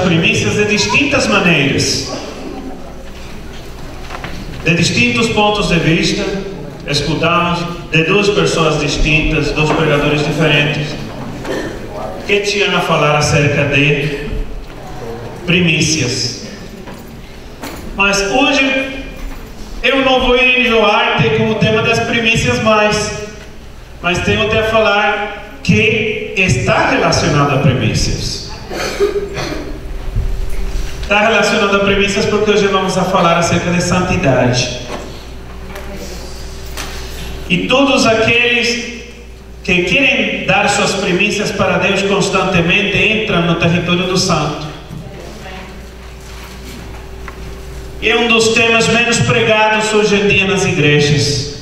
primícias de distintas maneiras, de distintos pontos de vista. Escutamos de duas pessoas distintas, dois pregadores diferentes, que tinham a falar acerca de primícias. Mas hoje eu não vou enjoar-te com o tema das primícias mas tenho que falar que está relacionado a primícias. Está relacionado a primícias porque hoje vamos a falar acerca de santidade. E todos aqueles que querem dar suas primícias para Deus constantemente entram no território do santo. E é um dos temas menos pregados hoje em dia nas igrejas.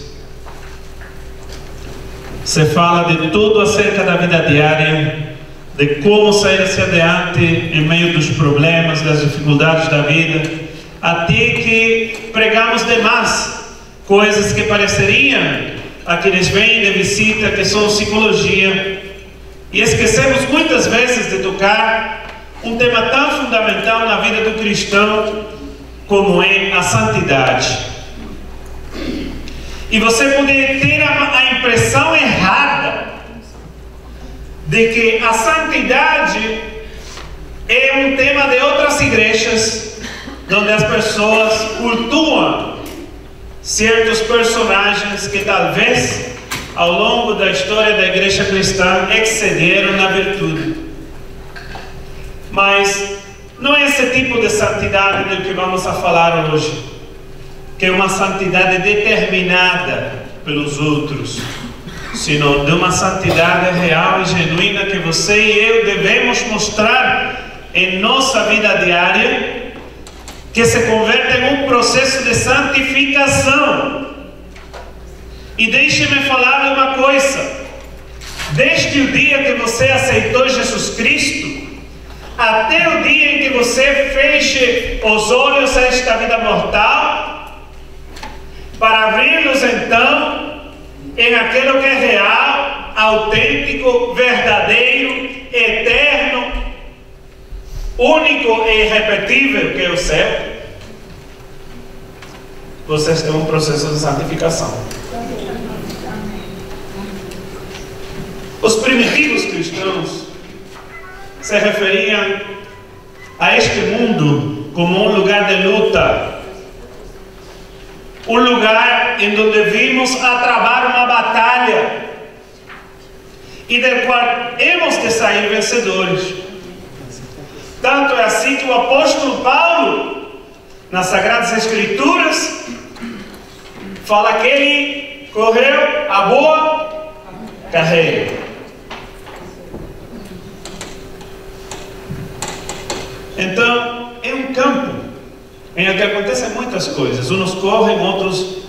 Se fala de tudo acerca da vida diária, de como sair-se adiante em meio dos problemas, das dificuldades da vida, até que pregamos demais coisas que pareceriam a quienes vêm de visita, que são psicologia, e esquecemos muitas vezes de tocar um tema tão fundamental na vida do cristão como é a santidade. E você pode ter a impressão errada de que a santidade é um tema de outras igrejas, onde as pessoas cultuam certos personagens que talvez ao longo da história da igreja cristã excederam na virtude. Mas não é esse tipo de santidade do que vamos a falar hoje, que é uma santidade determinada pelos outros, senão de uma santidade real e genuína que você e eu devemos mostrar em nossa vida diária, que se converte em um processo de santificação. E deixe-me falar de uma coisa: desde o dia que você aceitou Jesus Cristo, até o dia em que você feche os olhos a esta vida mortal, para abri-los então em aquilo que é real, autêntico, verdadeiro, eterno, único e irrepetível, que é o céu, vocês têm um processo de santificação. Os primitivos cristãos se referiam a este mundo como um lugar de luta, um lugar em donde vimos a travar uma batalha e del qual hemos de sair vencedores. Tanto é assim que o apóstolo Paulo, nas Sagradas Escrituras, fala que ele correu a boa carreira. Então, é um campo em que acontecem muitas coisas. Uns correm, outros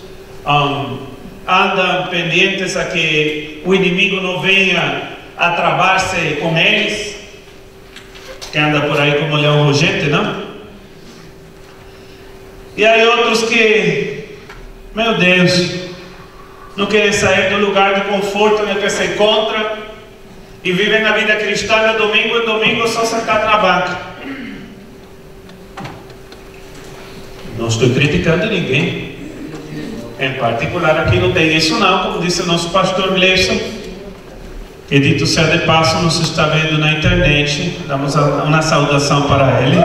andam pendentes a que o inimigo não venha a travar-se com eles, que anda por aí como leão rugente, não? E aí outros que, meu Deus, não querem sair do lugar de conforto no que se encontra e vivem a vida cristã de domingo em domingo só sentado na banca. Não estou criticando ninguém em particular, aqui não tem isso não, como disse o nosso pastor Gleison, que dito seja de passo nos está vendo na internet. Damos uma saudação para ele.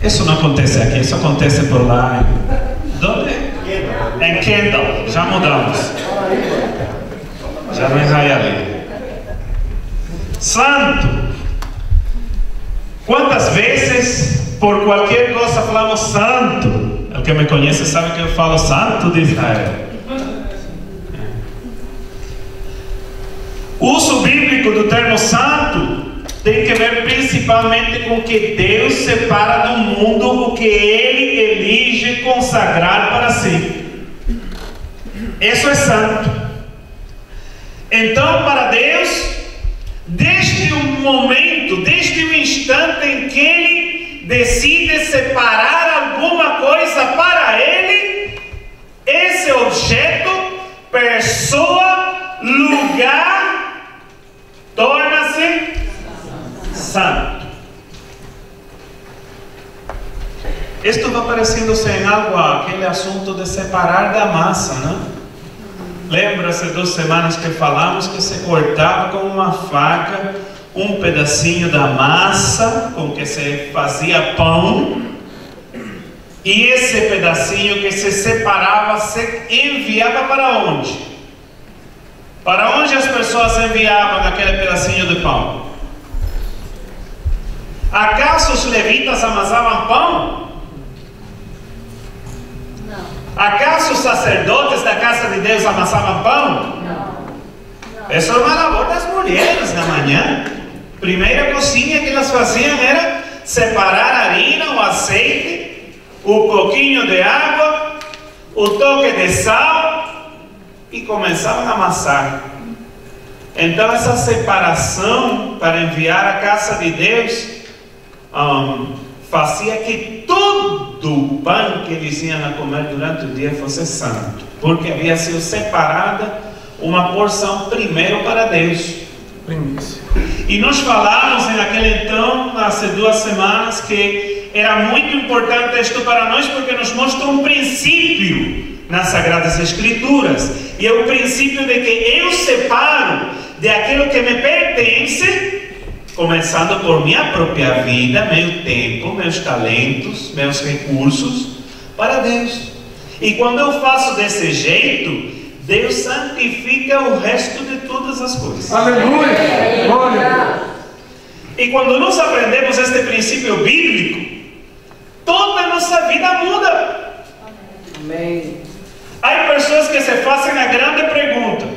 Isso não acontece aqui, isso acontece por lá. Onde? Em Kendall, já mudamos. Já não é Hialeah. Santo. Quantas vezes, por qualquer coisa, falamos santo? O que me conhece sabe que eu falo santo de Israel. O uso bíblico do termo santo tem que ver principalmente com que Deus separa do mundo o que Ele elige consagrar para si. Isso é santo. Então, para Deus, desde o momento, desde o instante em que Ele decide separar alguma coisa para Ele, esse objeto pessoa, lugar, torna-se santo. Isto vai parecendo-se em algo aquele assunto de separar da massa, né? Lembra-se 2 semanas que falamos que se cortava com uma faca um pedacinho da massa com que se fazia pão, e esse pedacinho que se separava se enviava para onde? Para onde as pessoas enviavam aquele pedacinho de pão? Acaso os levitas amassavam pão? Acaso os sacerdotes da casa de Deus amassavam pão? Não. Isso é uma labor das mulheres na manhã. Primeira cozinha que elas faziam era separar a harina, o azeite, o pouquinho de água, o toque de sal e começavam a amassar. Então essa separação para enviar a casa de Deus fazia que todo o pão que eles iam a comer durante o dia fosse santo, porque havia sido separada uma porção primeiro para Deus. E nós falamos naquele então, há 2 semanas, que era muito importante isto para nós, porque nos mostra um princípio nas Sagradas Escrituras, e é o princípio de que eu separo de aquilo que me pertence, começando por minha própria vida, meu tempo, meus talentos, meus recursos, para Deus. E quando eu faço desse jeito, Deus santifica o resto de todas as coisas. Aleluia! Glória! E quando nós aprendemos este princípio bíblico, toda a nossa vida muda. Amém. Há pessoas que se fazem a grande pergunta.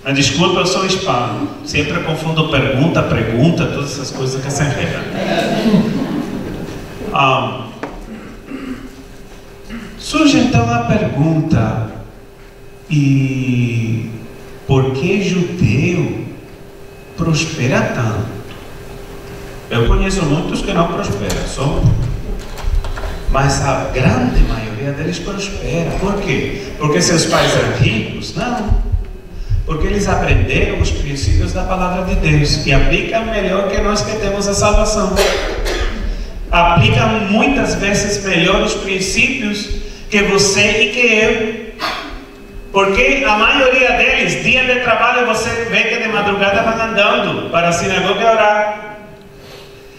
Mas desculpa, eu sou hispano. Sempre confundo pergunta, todas essas coisas que se enredam. Surge então a pergunta: e por que judeu prospera tanto? Eu conheço muitos que não prosperam, só. Mas a grande maioria deles prospera. Por quê? Porque seus pais eram ricos? Não. Porque eles aprenderam os princípios da palavra de Deus e aplicam melhor que nós que temos a salvação. Aplicam muitas vezes melhor os princípios que você e que eu. Porque a maioria deles, dia de trabalho, você vê que de madrugada vão andando para a sinagoga orar.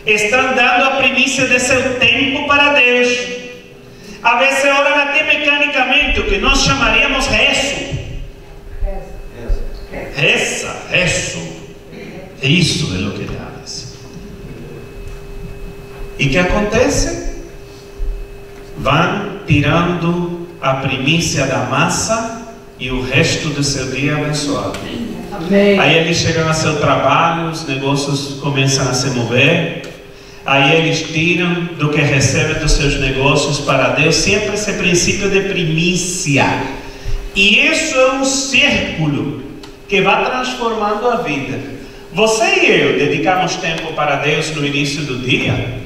Estão dando a primícia de seu tempo para Deus. A vezes oram até mecanicamente, o que nós chamaríamos rezo. Rezo. Isso é o que dá. E o que acontece? Vão tirando a primícia da massa e o resto do seu dia abençoado. Amém. Aí eles chegam a seu trabalho, os negócios começam a se mover. Aí eles tiram do que recebem dos seus negócios para Deus, sempre esse princípio de primícia. E isso é um círculo que vai transformando a vida. Você e eu dedicamos tempo para Deus no início do dia?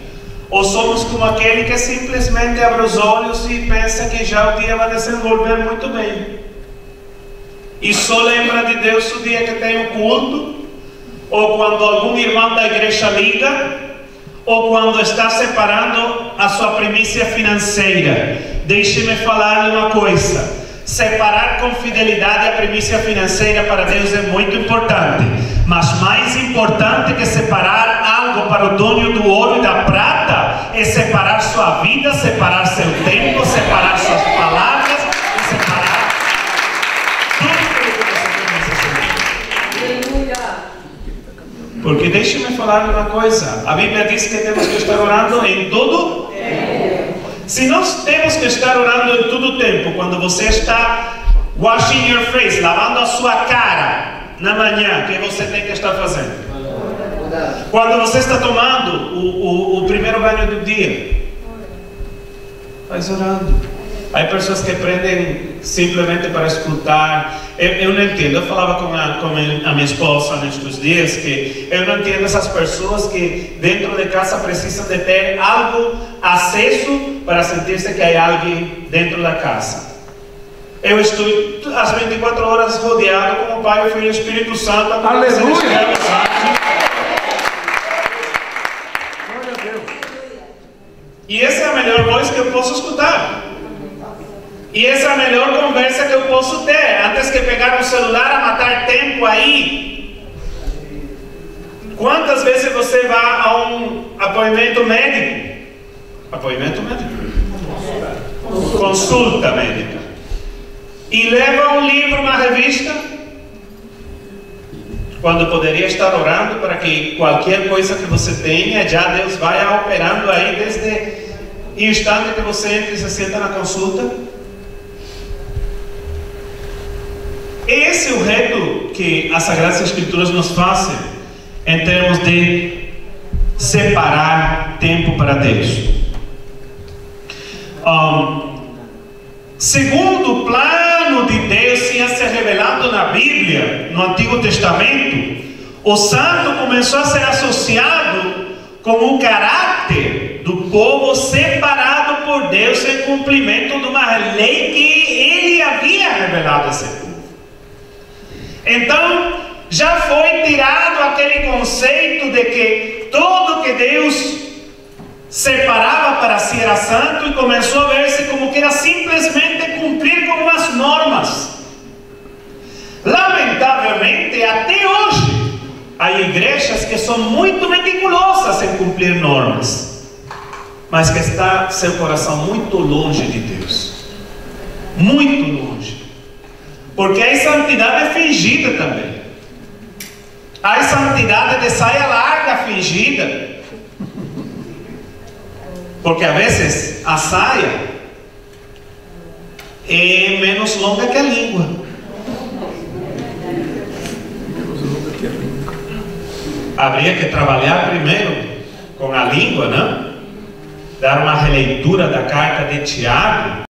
Ou somos como aquele que simplesmente abre os olhos e pensa que já o dia vai desenvolver muito bem? E só lembra de Deus o dia que tem o culto? Ou quando algum irmão da igreja liga? Ou quando está separando a sua primícia financeira? Deixe-me falar uma coisa. Separar com fidelidade a primícia financeira para Deus é muito importante, mas mais importante que separar algo para o dono do ouro e da prata é separar sua vida, separar seu tempo, separar suas palavras e separar tudo que você necessita. Porque deixe-me falar uma coisa, a Bíblia diz que temos que estar orando em todo tempo. Se nós temos que estar orando em todo o tempo, quando você está washing your face, lavando a sua cara na manhã, o que você tem que estar fazendo? Quando você está tomando o primeiro banho do dia, faz orando. Há pessoas que aprendem simplesmente para escutar. Eu não entendo. Eu falava com a minha esposa nestes dias que eu não entendo essas pessoas que dentro de casa precisam de ter algo aceso para sentir-se que há alguém dentro da casa. eu estou às 24 horas rodeado com o Pai, o Filho e o Espírito Santo. Aleluia! E essa é a melhor voz que eu posso escutar. E essa é a melhor conversa que eu posso ter. Antes que pegar o celular a matar tempo aí. Quantas vezes você vai a um apoimento médico? Apoimento médico? Consulta médica. E leva um livro, uma revista, quando poderia estar orando para que qualquer coisa que você tenha, já Deus vai operando aí desde o instante que você entra e se senta na consulta. Esse é o reto que as Sagradas Escrituras nos fazem em termos de separar tempo para Deus. Segundo o plano de Deus tinha se revelado na Bíblia, no Antigo Testamento, o santo começou a ser associado com o caráter do povo separado por Deus em cumprimento de uma lei que Ele havia revelado a esse povo. Então, já foi tirado aquele conceito de que tudo que Deus separava para si era santo e começou a ver-se como que era simplesmente cumprir com umas normas. Lamentavelmente, até hoje, há igrejas que são muito meticulosas em cumprir normas, mas que está seu coração muito longe de Deus. Muito longe. Porque a santidade é fingida também. A santidade de saia larga fingida. Porque às vezes a saia é menos longa que a língua. Haveria que trabalhar primeiro com a língua, não? Dar uma releitura da carta de Tiago.